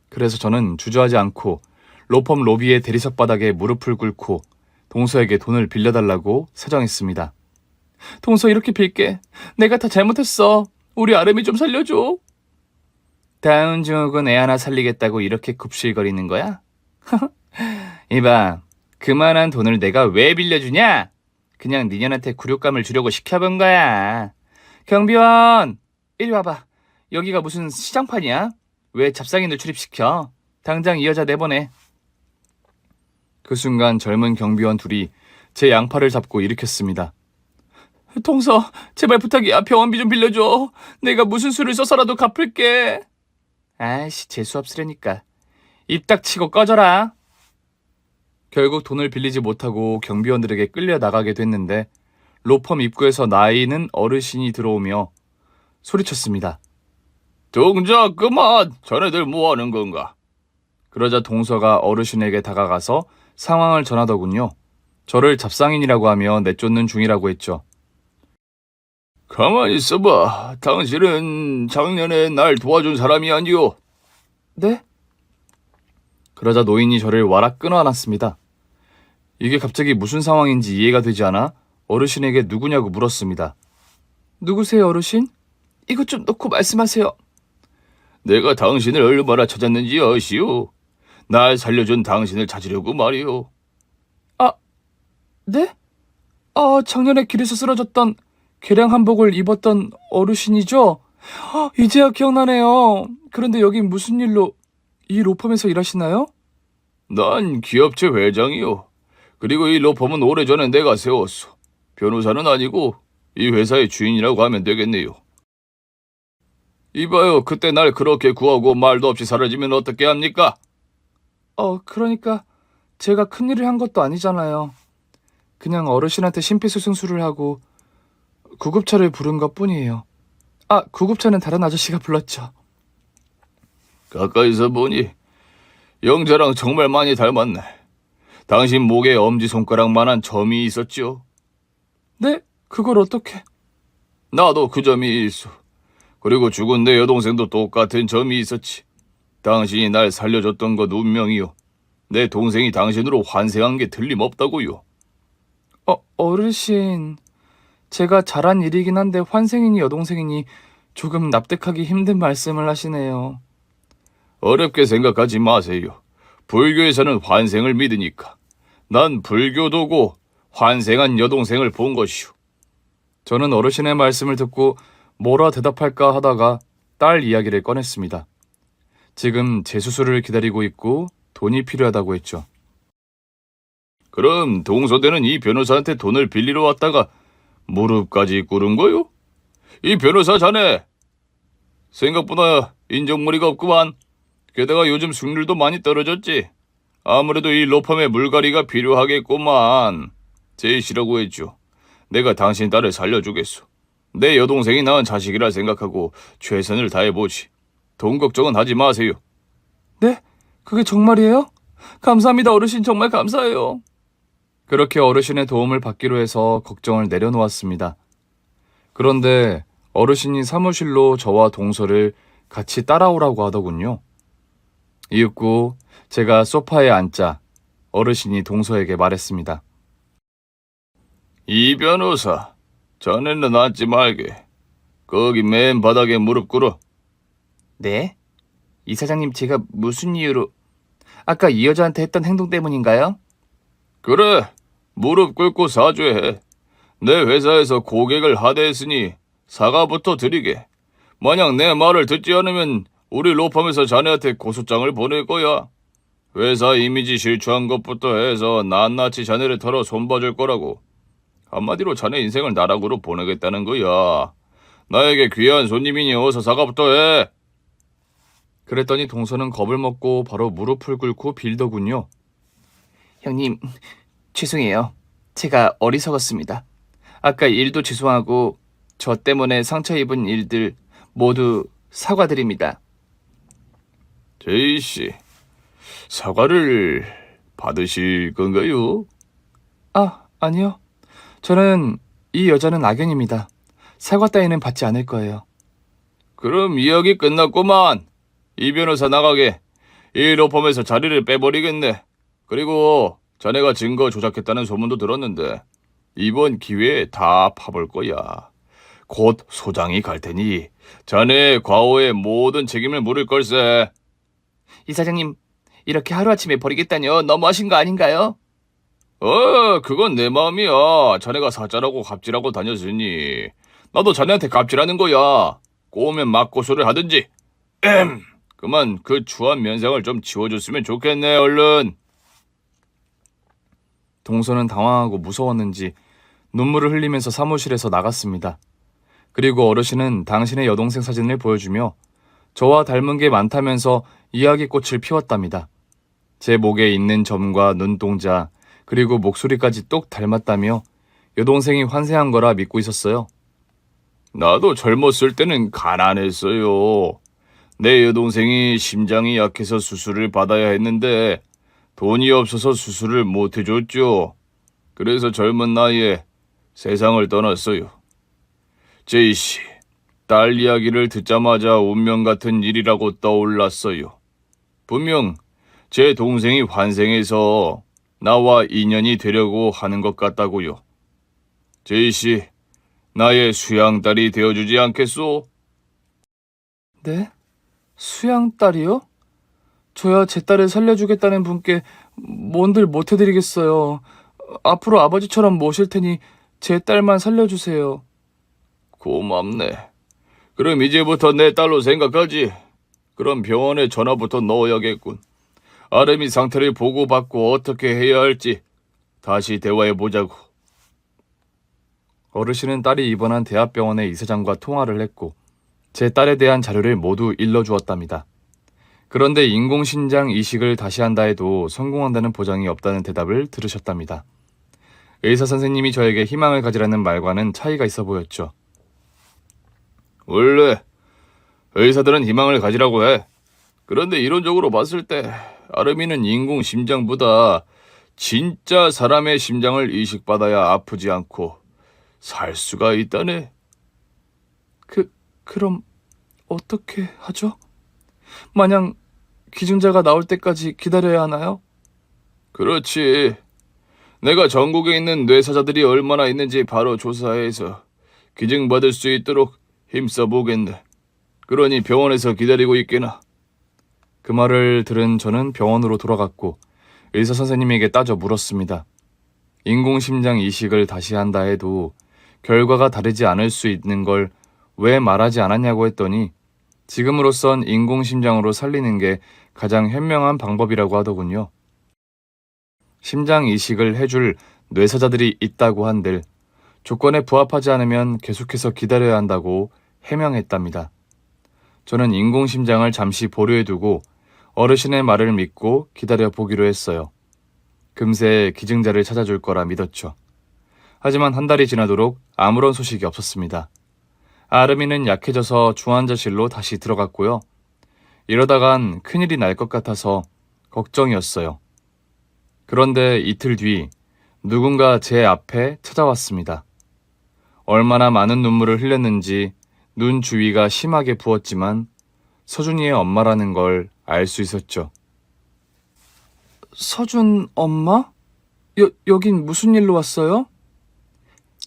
그래서 저는 주저하지 않고 로펌 로비의 대리석 바닥에 무릎을 꿇고 동서에게 돈을 빌려달라고 사정했습니다. 동서 이렇게 빌게. 내가 다 잘못했어. 우리 아름이 좀 살려줘. 다운증후군 애 하나 살리겠다고 이렇게 굽실거리는 거야? 이봐, 그만한 돈을 내가 왜 빌려주냐? 그냥 니년한테 굴욕감을 주려고 시켜본 거야. 경비원, 이리 와봐. 여기가 무슨 시장판이야? 왜 잡상인을 출입시켜? 당장 이 여자 내보내. 그 순간 젊은 경비원 둘이 제 양팔을 잡고 일으켰습니다. 동서, 제발 부탁이야. 병원비 좀 빌려줘. 내가 무슨 수를 써서라도 갚을게. 아이씨, 재수 없으려니까. 입 닥치고 꺼져라. 결국 돈을 빌리지 못하고 경비원들에게 끌려 나가게 됐는데 로펌 입구에서 나이는 어르신이 들어오며 소리쳤습니다. 동작 그만! 자네들 뭐하는 건가? 그러자 동서가 어르신에게 다가가서 상황을 전하더군요. 저를 잡상인이라고 하며 내쫓는 중이라고 했죠. 가만히 있어봐. 당신은 작년에 날 도와준 사람이 아니오. 네? 그러자 노인이 저를 와락 끊어안았습니다. 이게 갑자기 무슨 상황인지 이해가 되지 않아 어르신에게 누구냐고 물었습니다. 누구세요, 어르신? 이것 좀 놓고 말씀하세요. 내가 당신을 얼마나 찾았는지 아시오? 날 살려준 당신을 찾으려고 말이오. 네? 작년에 길에서 쓰러졌던 개량 한복을 입었던 어르신이죠? 이제야 기억나네요. 그런데 여긴 무슨 일로 이 로펌에서 일하시나요? 난 기업체 회장이오. 그리고 이 로펌은 오래전에 내가 세웠어. 변호사는 아니고 이 회사의 주인이라고 하면 되겠네요. 이봐요, 그때 날 그렇게 구하고 말도 없이 사라지면 어떻게 합니까? 그러니까 제가 큰일을 한 것도 아니잖아요. 그냥 어르신한테 심폐소생술을 하고 구급차를 부른 것뿐이에요. 구급차는 다른 아저씨가 불렀죠. 가까이서 보니 영자랑 정말 많이 닮았네. 당신 목에 엄지손가락만한 점이 있었죠? 네? 그걸 어떻게? 나도 그 점이 있어. 그리고 죽은 내 여동생도 똑같은 점이 있었지. 당신이 날 살려줬던 것 운명이요. 내 동생이 당신으로 환생한 게 틀림없다고요. 어르신, 제가 잘한 일이긴 한데 환생이니 여동생이니 조금 납득하기 힘든 말씀을 하시네요. 어렵게 생각하지 마세요. 불교에서는 환생을 믿으니까. 난 불교도고 환생한 여동생을 본 것이오. 저는 어르신의 말씀을 듣고 뭐라 대답할까 하다가 딸 이야기를 꺼냈습니다. 지금 재수술을 기다리고 있고 돈이 필요하다고 했죠. 그럼 동서대는 이 변호사한테 돈을 빌리러 왔다가 무릎까지 꿇은 거요? 이 변호사 자네 생각보다 인정머리가 없구만. 게다가 요즘 승률도 많이 떨어졌지. 아무래도 이 로펌의 물갈이가 필요하겠구만. 제이씨라고 했죠. 내가 당신 딸을 살려주겠소. 내 여동생이 낳은 자식이라 생각하고 최선을 다해보지. 돈 걱정은 하지 마세요. 네? 그게 정말이에요? 감사합니다, 어르신. 정말 감사해요. 그렇게 어르신의 도움을 받기로 해서 걱정을 내려놓았습니다. 그런데 어르신이 사무실로 저와 동서를 같이 따라오라고 하더군요. 이윽고 제가 소파에 앉자 어르신이 동서에게 말했습니다. 이 변호사, 자네는 앉지 말게. 거기 맨 바닥에 무릎 꿇어. 네? 이 사장님, 제가 무슨 이유로... 아까 이 여자한테 했던 행동 때문인가요? 그래, 무릎 꿇고 사죄해. 내 회사에서 고객을 하대했으니 사과부터 드리게. 만약 내 말을 듣지 않으면 우리 로펌에서 자네한테 고소장을 보낼 거야. 회사 이미지 실추한 것부터 해서 낱낱이 자네를 털어 손봐줄 거라고. 한마디로 자네 인생을 나락으로 보내겠다는 거야. 나에게 귀한 손님이니 어서 사과부터 해. 그랬더니 동서는 겁을 먹고 바로 무릎을 꿇고 빌더군요. 형님, 죄송해요. 제가 어리석었습니다. 아까 일도 죄송하고 저 때문에 상처 입은 일들 모두 사과드립니다. 제이씨, 사과를 받으실 건가요? 아니요. 저는 이 여자는 악연입니다. 사과 따위는 받지 않을 거예요. 그럼 이야기 끝났구만. 이 변호사 나가게. 이 로펌에서 자리를 빼버리겠네. 그리고 자네가 증거 조작했다는 소문도 들었는데 이번 기회에 다 파볼 거야. 곧 소장이 갈 테니 자네의 과오의 모든 책임을 물을 걸세. 이사장님, 이렇게 하루아침에 버리겠다뇨? 너무하신 거 아닌가요? 그건 내 마음이야. 자네가 사짜라고 갑질하고 다녔으니 나도 자네한테 갑질하는 거야. 꼬우면 맞고소를 하든지. 그만 그 추한 면상을 좀 지워줬으면 좋겠네, 얼른. 동서는 당황하고 무서웠는지 눈물을 흘리면서 사무실에서 나갔습니다. 그리고 어르신은 당신의 여동생 사진을 보여주며 저와 닮은 게 많다면서 이야기꽃을 피웠답니다. 제 목에 있는 점과 눈동자 그리고 목소리까지 똑 닮았다며 여동생이 환생한 거라 믿고 있었어요. 나도 젊었을 때는 가난했어요. 내 여동생이 심장이 약해서 수술을 받아야 했는데 돈이 없어서 수술을 못 해줬죠. 그래서 젊은 나이에 세상을 떠났어요. 제이씨, 딸 이야기를 듣자마자 운명 같은 일이라고 떠올랐어요. 분명 제 동생이 환생해서 나와 인연이 되려고 하는 것 같다고요. 제이씨, 나의 수양딸이 되어주지 않겠소? 네? 수양딸이요? 저야 제 딸을 살려주겠다는 분께 뭔들 못해드리겠어요. 앞으로 아버지처럼 모실 테니 제 딸만 살려주세요. 고맙네. 그럼 이제부터 내 딸로 생각하지. 그럼 병원에 전화부터 넣어야겠군. 아름이 상태를 보고받고 어떻게 해야 할지 다시 대화해보자고. 어르신은 딸이 입원한 대학병원의 이사장과 통화를 했고 제 딸에 대한 자료를 모두 일러주었답니다. 그런데 인공신장 이식을 다시 한다 해도 성공한다는 보장이 없다는 대답을 들으셨답니다. 의사 선생님이 저에게 희망을 가지라는 말과는 차이가 있어 보였죠. 원래 의사들은 희망을 가지라고 해. 그런데 이론적으로 봤을 때 아름이는 인공심장보다 진짜 사람의 심장을 이식받아야 아프지 않고 살 수가 있다네. 그럼 어떻게 하죠? 마냥 기증자가 나올 때까지 기다려야 하나요? 그렇지. 내가 전국에 있는 뇌사자들이 얼마나 있는지 바로 조사해서 기증받을 수 있도록 힘써보겠네. 그러니 병원에서 기다리고 있게나. 그 말을 들은 저는 병원으로 돌아갔고 의사 선생님에게 따져 물었습니다. 인공심장 이식을 다시 한다 해도 결과가 다르지 않을 수 있는 걸 왜 말하지 않았냐고 했더니 지금으로선 인공심장으로 살리는 게 가장 현명한 방법이라고 하더군요. 심장 이식을 해줄 뇌사자들이 있다고 한들 조건에 부합하지 않으면 계속해서 기다려야 한다고 해명했답니다. 저는 인공심장을 잠시 보류해두고 어르신의 말을 믿고 기다려 보기로 했어요. 금세 기증자를 찾아줄 거라 믿었죠. 하지만 한 달이 지나도록 아무런 소식이 없었습니다. 아름이는 약해져서 중환자실로 다시 들어갔고요. 이러다간 큰일이 날 것 같아서 걱정이었어요. 그런데 이틀 뒤 누군가 제 앞에 찾아왔습니다. 얼마나 많은 눈물을 흘렸는지 눈 주위가 심하게 부었지만 서준이의 엄마라는 걸 알 수 있었죠. 서준 엄마? 여긴 무슨 일로 왔어요?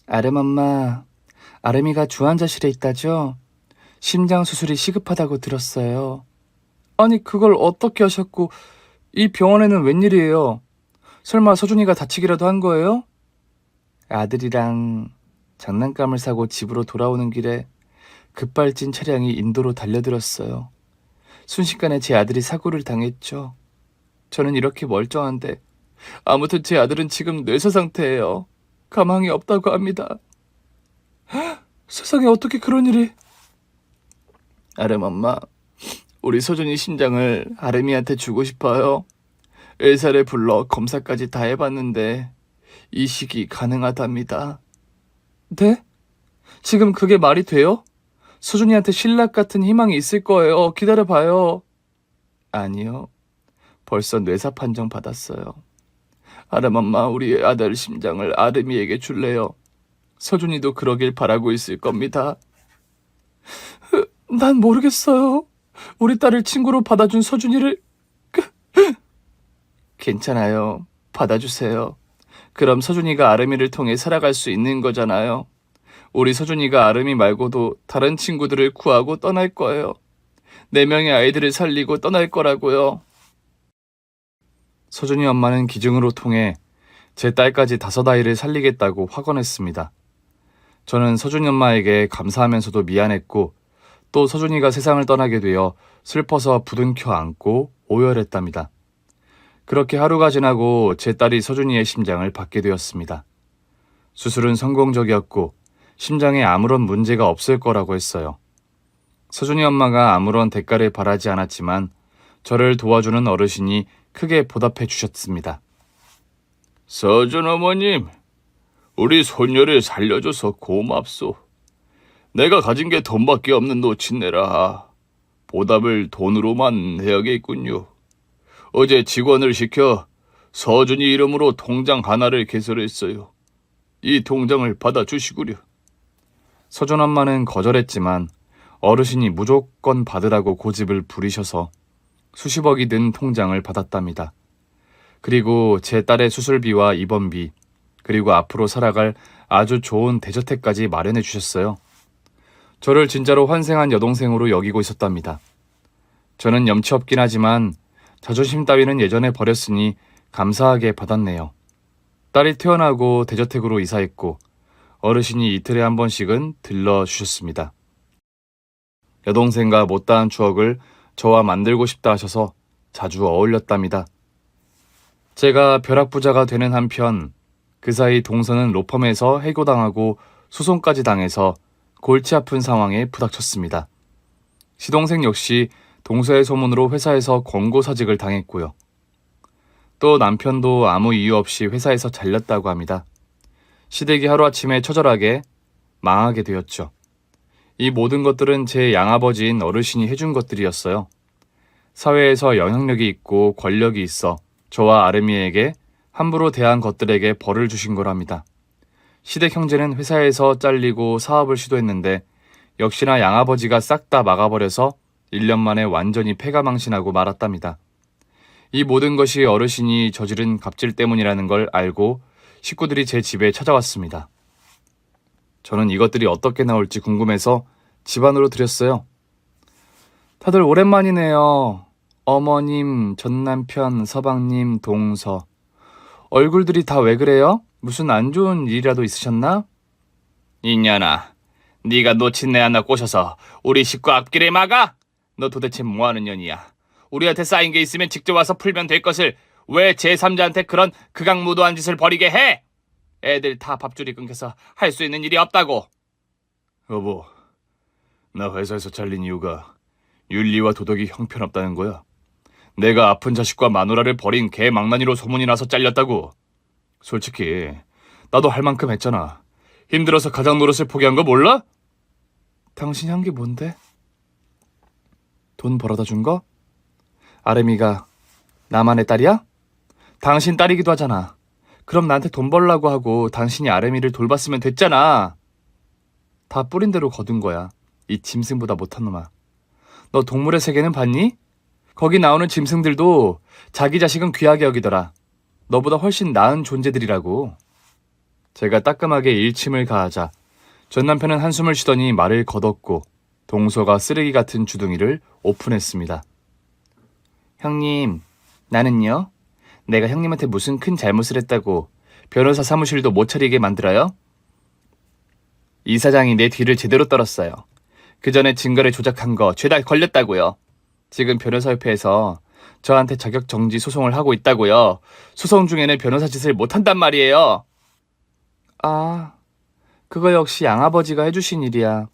아름 엄마, 아름이가 중환자실에 있다죠? 심장 수술이 시급하다고 들었어요. 아니, 그걸 어떻게 하셨고, 이 병원에는 웬일이에요? 설마 서준이가 다치기라도 한 거예요? 아들이랑 장난감을 사고 집으로 돌아오는 길에 급발진 차량이 인도로 달려들었어요. 순식간에 제 아들이 사고를 당했죠. 저는 이렇게 멀쩡한데 아무튼 제 아들은 지금 뇌사 상태예요. 가망이 없다고 합니다. 세상에 어떻게 그런 일이. 아름 엄마, 우리 서준이 심장을 아름이한테 주고 싶어요. 의사를 불러 검사까지 다 해봤는데 이식이 가능하답니다. 네? 지금 그게 말이 돼요? 서준이한테 신락 같은 희망이 있을 거예요. 기다려봐요. 아니요. 벌써 뇌사 판정 받았어요. 아름 엄마, 우리 아들 심장을 아름이에게 줄래요? 서준이도 그러길 바라고 있을 겁니다. 난 모르겠어요. 우리 딸을 친구로 받아준 서준이를... 괜찮아요. 받아주세요. 그럼 서준이가 아름이를 통해 살아갈 수 있는 거잖아요. 우리 서준이가 아름이 말고도 다른 친구들을 구하고 떠날 거예요. 4명의 아이들을 살리고 떠날 거라고요. 서준이 엄마는 기증으로 통해 제 딸까지 5아이를 살리겠다고 확언했습니다. 저는 서준이 엄마에게 감사하면서도 미안했고 또 서준이가 세상을 떠나게 되어 슬퍼서 부둥켜 안고 오열했답니다. 그렇게 하루가 지나고 제 딸이 서준이의 심장을 받게 되었습니다. 수술은 성공적이었고 심장에 아무런 문제가 없을 거라고 했어요. 서준이 엄마가 아무런 대가를 바라지 않았지만 저를 도와주는 어르신이 크게 보답해 주셨습니다. 서준 어머님, 우리 손녀를 살려줘서 고맙소. 내가 가진 게 돈밖에 없는 노친네라. 보답을 돈으로만 해야겠군요. 어제 직원을 시켜 서준이 이름으로 통장 하나를 개설했어요. 이 통장을 받아주시구려. 서준 엄마는 거절했지만 어르신이 무조건 받으라고 고집을 부리셔서 수십억이 든 통장을 받았답니다. 그리고 제 딸의 수술비와 입원비, 그리고 앞으로 살아갈 아주 좋은 대저택까지 마련해 주셨어요. 저를 진짜로 환생한 여동생으로 여기고 있었답니다. 저는 염치 없긴 하지만 자존심 따위는 예전에 버렸으니 감사하게 받았네요. 딸이 태어나고 대저택으로 이사했고 어르신이 이틀에 한 번씩은 들러주셨습니다. 여동생과 못다한 추억을 저와 만들고 싶다 하셔서 자주 어울렸답니다. 제가 벼락부자가 되는 한편 그 사이 동서는 로펌에서 해고당하고 소송까지 당해서 골치 아픈 상황에 부닥쳤습니다. 시동생 역시 동서의 소문으로 회사에서 권고사직을 당했고요. 또 남편도 아무 이유 없이 회사에서 잘렸다고 합니다. 시댁이 하루아침에 처절하게 망하게 되었죠. 이 모든 것들은 제 양아버지인 어르신이 해준 것들이었어요. 사회에서 영향력이 있고 권력이 있어 저와 아름이에게 함부로 대한 것들에게 벌을 주신 거랍니다. 시댁 형제는 회사에서 잘리고 사업을 시도했는데 역시나 양아버지가 싹 다 막아버려서 1년 만에 완전히 패가망신하고 말았답니다. 이 모든 것이 어르신이 저지른 갑질 때문이라는 걸 알고 식구들이 제 집에 찾아왔습니다. 저는 이것들이 어떻게 나올지 궁금해서 집안으로 들였어요. 다들 오랜만이네요. 어머님, 전남편, 서방님, 동서. 얼굴들이 다 왜 그래요? 무슨 안 좋은 일이라도 있으셨나? 이년아, 네가 놓친 애 하나 꼬셔서 우리 식구 앞길에 막아? 너 도대체 뭐하는 년이야? 우리한테 쌓인 게 있으면 직접 와서 풀면 될 것을 왜 제3자한테 그런 극악무도한 짓을 벌이게 해? 애들 다 밥줄이 끊겨서 할 수 있는 일이 없다고. 여보, 나 회사에서 잘린 이유가 윤리와 도덕이 형편없다는 거야. 내가 아픈 자식과 마누라를 버린 개망나니로 소문이 나서 잘렸다고. 솔직히 나도 할 만큼 했잖아. 힘들어서 가장 노릇을 포기한 거 몰라? 당신이 한 게 뭔데? 돈 벌어다 준 거? 아름이가 나만의 딸이야? 당신 딸이기도 하잖아. 그럼 나한테 돈 벌라고 하고 당신이 아름이를 돌봤으면 됐잖아. 다 뿌린 대로 거둔 거야. 이 짐승보다 못한 놈아. 너 동물의 세계는 봤니? 거기 나오는 짐승들도 자기 자식은 귀하게 여기더라. 너보다 훨씬 나은 존재들이라고. 제가 따끔하게 일침을 가하자 전 남편은 한숨을 쉬더니 말을 걷었고 동서가 쓰레기 같은 주둥이를 오픈했습니다. 형님, 나는요? 내가 형님한테 무슨 큰 잘못을 했다고 변호사 사무실도 못 차리게 만들어요? 이사장이 내 뒤를 제대로 떨었어요. 그 전에 증거를 조작한 거 죄다 걸렸다고요. 지금 변호사협회에서 저한테 자격 정지 소송을 하고 있다고요. 소송 중에는 변호사 짓을 못한단 말이에요. 아, 그거 역시 양아버지가 해주신 일이야.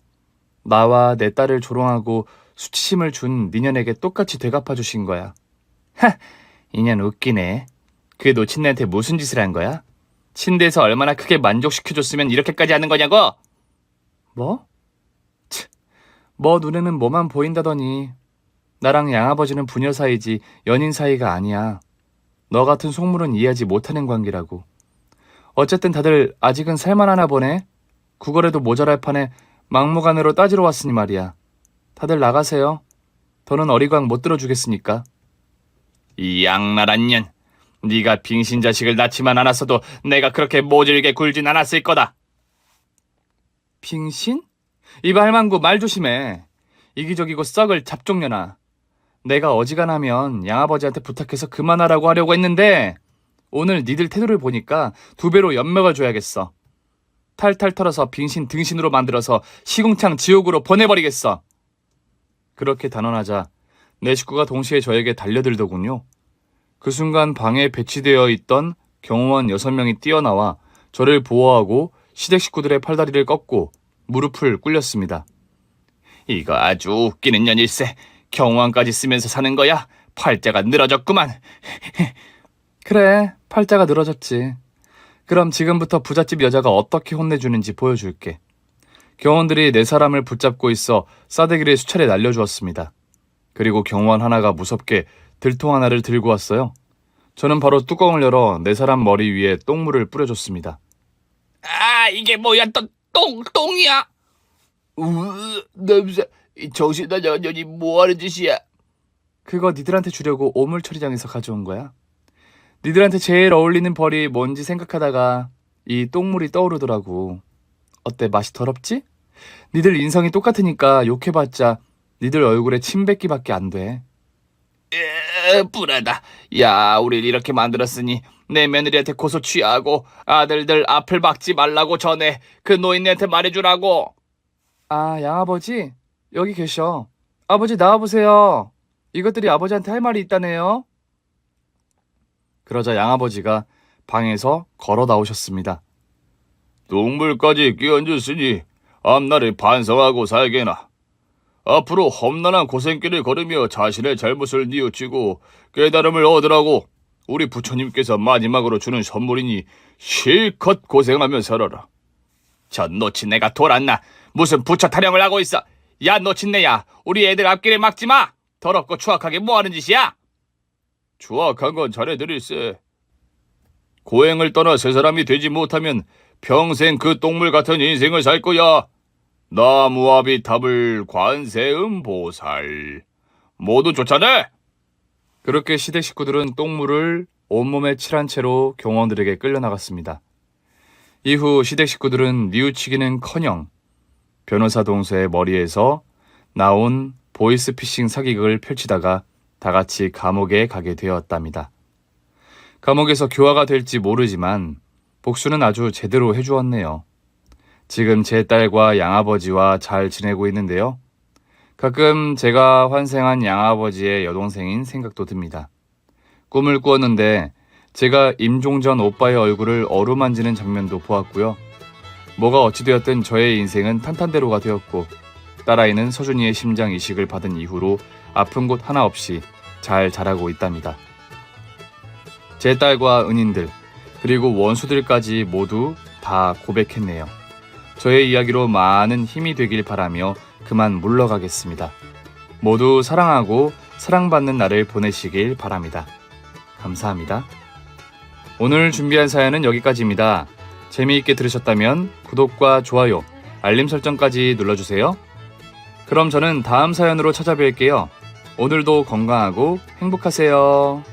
나와 내 딸을 조롱하고 수치심을 준 니년에게 똑같이 되갚아 주신 거야. 하, 이년 웃기네. 그 노친네한테 무슨 짓을 한 거야? 침대에서 얼마나 크게 만족시켜줬으면 이렇게까지 하는 거냐고? 뭐? 뭐 눈에는 뭐만 보인다더니. 나랑 양아버지는 부녀 사이지 연인 사이가 아니야. 너 같은 속물은 이해하지 못하는 관계라고. 어쨌든 다들 아직은 살만하나 보네. 구걸에도 모자랄 판에 막무가내로 따지러 왔으니 말이야. 다들 나가세요. 더는 어리광 못 들어주겠으니까. 이 양나란 년. 네가 빙신 자식을 낳지만 않았어도 내가 그렇게 모질게 굴진 않았을 거다. 빙신? 이 발망구 말 조심해. 이기적이고 썩을 잡종년아. 내가 어지간하면 양아버지한테 부탁해서 그만하라고 하려고 했는데 오늘 니들 태도를 보니까 2배로 연명을 줘야겠어. 탈탈 털어서 빙신 등신으로 만들어서 시궁창 지옥으로 보내버리겠어. 그렇게 단언하자 내 식구가 동시에 저에게 달려들더군요. 그 순간 방에 배치되어 있던 경호원 6명이 뛰어나와 저를 보호하고 시댁 식구들의 팔다리를 꺾고 무릎을 꿇렸습니다. 이거 아주 웃기는 년일세. 경호원까지 쓰면서 사는 거야? 팔자가 늘어졌구만. 그래, 팔자가 늘어졌지. 그럼 지금부터 부잣집 여자가 어떻게 혼내주는지 보여줄게. 경호원들이 4사람을 붙잡고 있어 싸대기를 수차례 날려주었습니다. 그리고 경호원 하나가 무섭게 들통 하나를 들고 왔어요. 저는 바로 뚜껑을 열어 4사람 머리 위에 똥물을 뿌려줬습니다. 아, 이게 뭐야? 똥이야? 냄새. 정신나간 년이 뭐하는 짓이야? 그거 니들한테 주려고 오물 처리장에서 가져온 거야. 니들한테 제일 어울리는 벌이 뭔지 생각하다가 이 똥물이 떠오르더라고. 어때, 맛이 더럽지? 니들 인성이 똑같으니까 욕해봤자 니들 얼굴에 침 뱉기밖에 안 돼. 불하다. 야, 우릴 이렇게 만들었으니 내 며느리한테 고소 취하고 아들들 앞을 막지 말라고 전해 그 노인네한테 말해주라고. 아, 양아버지? 여기 계셔. 아버지 나와보세요. 이것들이 아버지한테 할 말이 있다네요. 그러자 양아버지가 방에서 걸어 나오셨습니다. 똥물까지 끼얹었으니 앞날을 반성하고 살게나. 앞으로 험난한 고생길을 걸으며 자신의 잘못을 뉘우치고 깨달음을 얻으라고 우리 부처님께서 마지막으로 주는 선물이니 실컷 고생하며 살아라. 저 노친네가 돌았나? 무슨 부처 타령을 하고 있어? 야, 노친네야, 우리 애들 앞길을 막지 마. 더럽고 추악하게 뭐하는 짓이야? 추악한 건 자네들일세. 고행을 떠나 새 사람이 되지 못하면 평생 그 똥물 같은 인생을 살 거야. 나무아비탑을 관세음보살. 모두 쫓아내! 그렇게 시댁 식구들은 똥물을 온몸에 칠한 채로 경호원들에게 끌려나갔습니다. 이후 시댁 식구들은 뉘우치기는커녕 변호사 동서의 머리에서 나온 보이스피싱 사기극을 펼치다가 다같이 감옥에 가게 되었답니다. 감옥에서 교화가 될지 모르지만 복수는 아주 제대로 해주었네요. 지금 제 딸과 양아버지와 잘 지내고 있는데요. 가끔 제가 환생한 양아버지의 여동생인 생각도 듭니다. 꿈을 꾸었는데 제가 임종전 오빠의 얼굴을 어루만지는 장면도 보았고요. 뭐가 어찌되었든 저의 인생은 탄탄대로가 되었고 딸아이는 서준이의 심장 이식을 받은 이후로 아픈 곳 하나 없이 잘 자라고 있답니다. 제 딸과 은인들 그리고 원수들까지 모두 다 고백했네요. 저의 이야기로 많은 힘이 되길 바라며 그만 물러가겠습니다. 모두 사랑하고 사랑받는 날을 보내시길 바랍니다. 감사합니다. 오늘 준비한 사연은 여기까지입니다. 재미있게 들으셨다면 구독과 좋아요, 알림 설정까지 눌러주세요. 그럼 저는 다음 사연으로 찾아뵐게요. 오늘도 건강하고 행복하세요.